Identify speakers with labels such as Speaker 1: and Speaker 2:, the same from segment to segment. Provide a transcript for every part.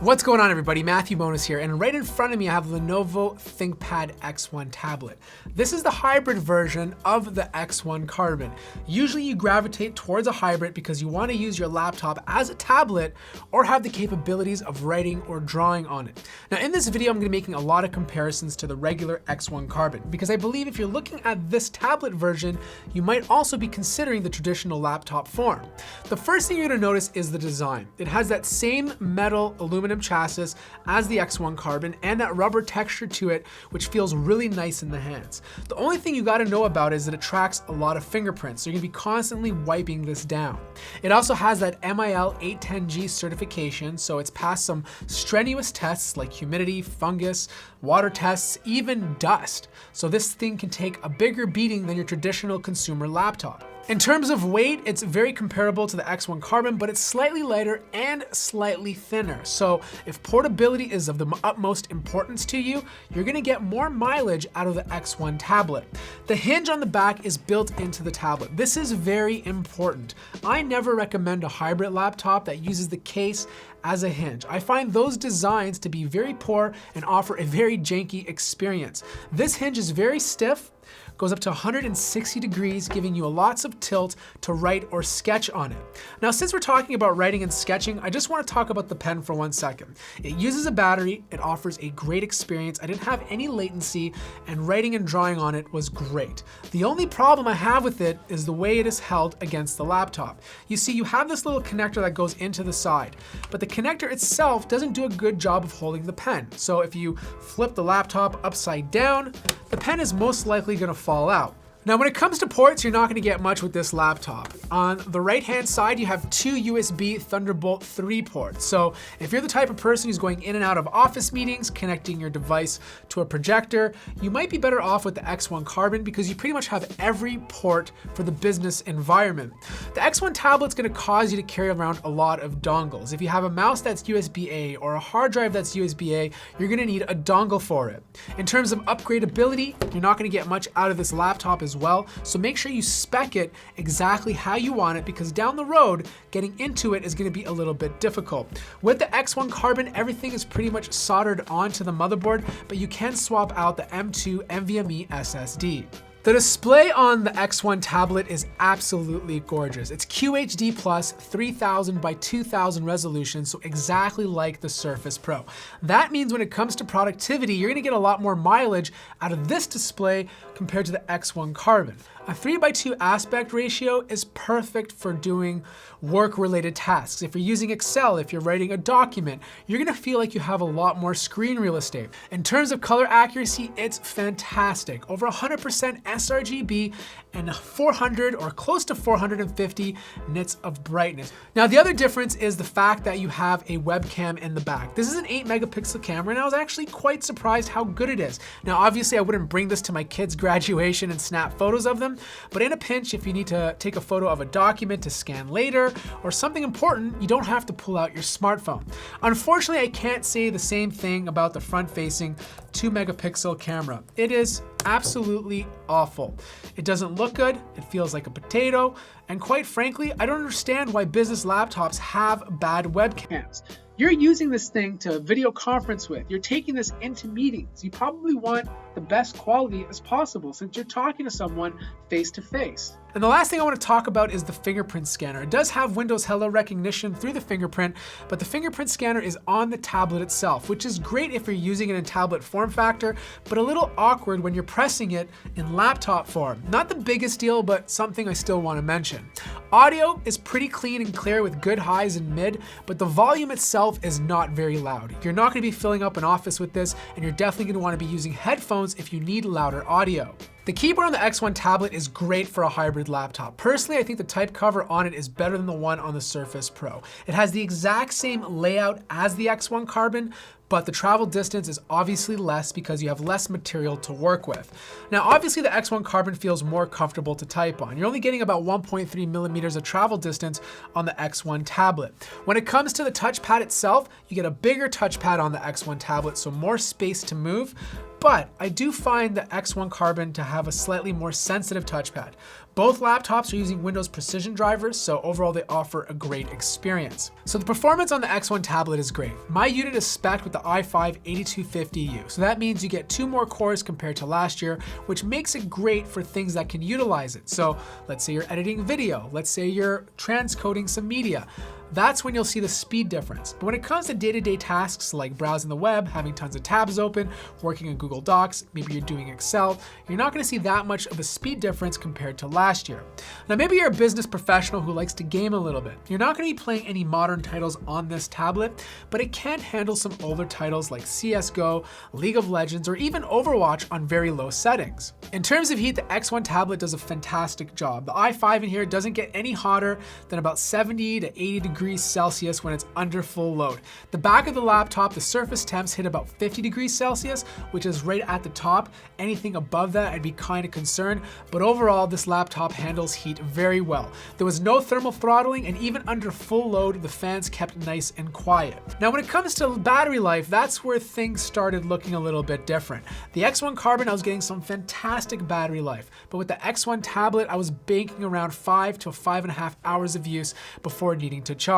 Speaker 1: What's going on, everybody? Moniz here, and right in front of me I have Lenovo ThinkPad X1 Tablet. This is the hybrid version of the X1 Carbon. Usually you gravitate towards a hybrid because you want to use your laptop as a tablet or have the capabilities of writing or drawing on it. Now in this video I'm going to be making a lot of comparisons to the regular X1 Carbon because I believe if you're looking at this tablet version, you might also be considering the traditional laptop form. The first thing you're going to notice is the design. It has that same metal aluminum chassis as the X1 Carbon and that rubber texture to it, which feels really nice in the hands. The only thing you got to know about is that it tracks a lot of fingerprints, so you're going to be constantly wiping this down. It also has that MIL 810G certification, so it's passed some strenuous tests like humidity, fungus, water tests, even dust. So this thing can take a bigger beating than your traditional consumer laptop. In terms of weight, it's very comparable to the X1 Carbon, but it's slightly lighter and slightly thinner. So if portability is of the utmost importance to you, you're gonna get more mileage out of the X1 tablet. The hinge on the back is built into the tablet. This is very important. I never recommend a hybrid laptop that uses the case as a hinge. I find those designs to be very poor and offer a very janky experience. This hinge is very stiff, goes up to 160 degrees, giving you lots of tilt to write or sketch on it. Now, since we're talking about writing and sketching, I just want to talk about the pen for 1 second. It uses a battery, it offers a great experience, I didn't have any latency, and writing and drawing on it was great. The only problem I have with it is the way it is held against the laptop. You see, you have this little connector that goes into the side, but the connector itself doesn't do a good job of holding the pen. So if you flip the laptop upside down, the pen is most likely going to fall out. Now, when it comes to ports, you're not going to get much with this laptop. On the right-hand side, you have two USB Thunderbolt 3 ports. So if you're the type of person who's going in and out of office meetings, connecting your device to a projector, you might be better off with the X1 Carbon because you pretty much have every port for the business environment. The X1 tablet's going to cause you to carry around a lot of dongles. If you have a mouse that's USB-A or a hard drive that's USB-A, you're going to need a dongle for it. In terms of upgradability, you're not going to get much out of this laptop as well, so make sure you spec it exactly how you want it because down the road, getting into it is going to be a little bit difficult. With the X1 Carbon, everything is pretty much soldered onto the motherboard, but you can swap out the M2 NVMe SSD. The display on the X1 tablet is absolutely gorgeous. It's QHD plus 3000 by 2000 resolution, so exactly like the Surface Pro. That means when it comes to productivity, you're gonna get a lot more mileage out of this display compared to the X1 Carbon. A 3:2 aspect ratio is perfect for doing work-related tasks. If you're using Excel, if you're writing a document, you're gonna feel like you have a lot more screen real estate. In terms of color accuracy, it's fantastic. Over 100% sRGB and 400 or close to 450 nits of brightness. Now, the other difference is the fact that you have a webcam in the back. This is an 8-megapixel camera, and I was actually quite surprised how good it is. Now, obviously, I wouldn't bring this to my kids' graduation and snap photos of them, but in a pinch, if you need to take a photo of a document to scan later or something important, you don't have to pull out your smartphone. Unfortunately, I can't say the same thing about the front-facing 2-megapixel camera. It is absolutely awful. It doesn't look good, it feels like a potato, and quite frankly, I don't understand why business laptops have bad webcams. You're using this thing to video conference with. You're taking this into meetings. You probably want the best quality as possible since you're talking to someone face to face. And the last thing I want to talk about is the fingerprint scanner. It does have Windows Hello recognition through the fingerprint, but the fingerprint scanner is on the tablet itself, which is great if you're using it in tablet form factor, but a little awkward when you're pressing it in laptop form. Not the biggest deal, but something I still want to mention. Audio is pretty clean and clear with good highs and mid, but the volume itself is not very loud. You're not going to be filling up an office with this, and you're definitely going to want to be using headphones if you need louder audio. The keyboard on the X1 tablet is great for a hybrid laptop. Personally, I think the type cover on it is better than the one on the Surface Pro. It has the exact same layout as the X1 Carbon, but the travel distance is obviously less because you have less material to work with. Now, obviously the X1 Carbon feels more comfortable to type on. You're only getting about 1.3 millimeters of travel distance on the X1 tablet. When it comes to the touchpad itself, you get a bigger touchpad on the X1 tablet, so more space to move. But I do find the X1 Carbon to have a slightly more sensitive touchpad. Both laptops are using Windows Precision drivers, so overall they offer a great experience. So the performance on the X1 tablet is great. My unit is spec'd with the i5-8250U, so that means you get 2 more cores compared to last year, which makes it great for things that can utilize it. So let's say you're editing video, let's say you're transcoding some media. That's when you'll see the speed difference. But when it comes to day-to-day tasks like browsing the web, having tons of tabs open, working in Google Docs, maybe you're doing Excel, you're not gonna see that much of a speed difference compared to last year. Now maybe you're a business professional who likes to game a little bit. You're not gonna be playing any modern titles on this tablet, but it can handle some older titles like CSGO, League of Legends, or even Overwatch on very low settings. In terms of heat, the X1 tablet does a fantastic job. The i5 in here doesn't get any hotter than about 70 to 80 degrees Celsius when it's under full load. The back of the laptop, the surface temps hit about 50 degrees Celsius, which is right at the top. Anything above that, I'd be kind of concerned, but overall, this laptop handles heat very well. There was no thermal throttling, and even under full load, the fans kept nice and quiet. Now, when it comes to battery life, that's where things started looking a little bit different. The X1 Carbon, I was getting some fantastic battery life, but with the X1 tablet, I was banking around 5 to 5.5 hours of use before needing to charge.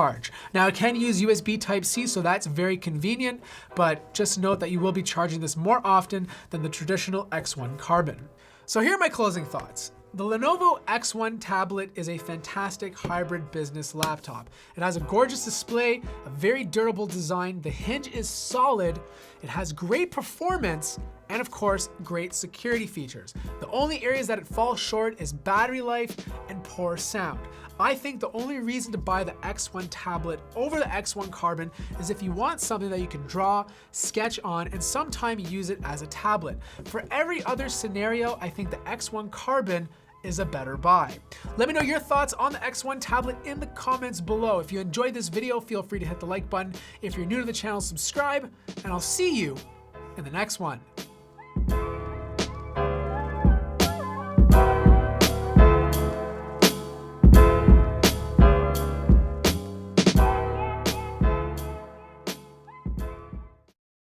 Speaker 1: Now, it can use USB Type-C, so that's very convenient, but just note that you will be charging this more often than the traditional X1 Carbon. So here are my closing thoughts. The Lenovo X1 tablet is a fantastic hybrid business laptop. It has a gorgeous display, a very durable design, the hinge is solid, it has great performance, and of course, great security features. The only areas that it falls short is battery life and poor sound. I think the only reason to buy the X1 tablet over the X1 Carbon is if you want something that you can draw, sketch on, and sometimes use it as a tablet. For every other scenario, I think the X1 Carbon is a better buy. Let me know your thoughts on the X1 tablet in the comments below. If you enjoyed this video, feel free to hit the like button. If you're new to the channel, subscribe, and I'll see you in the next one.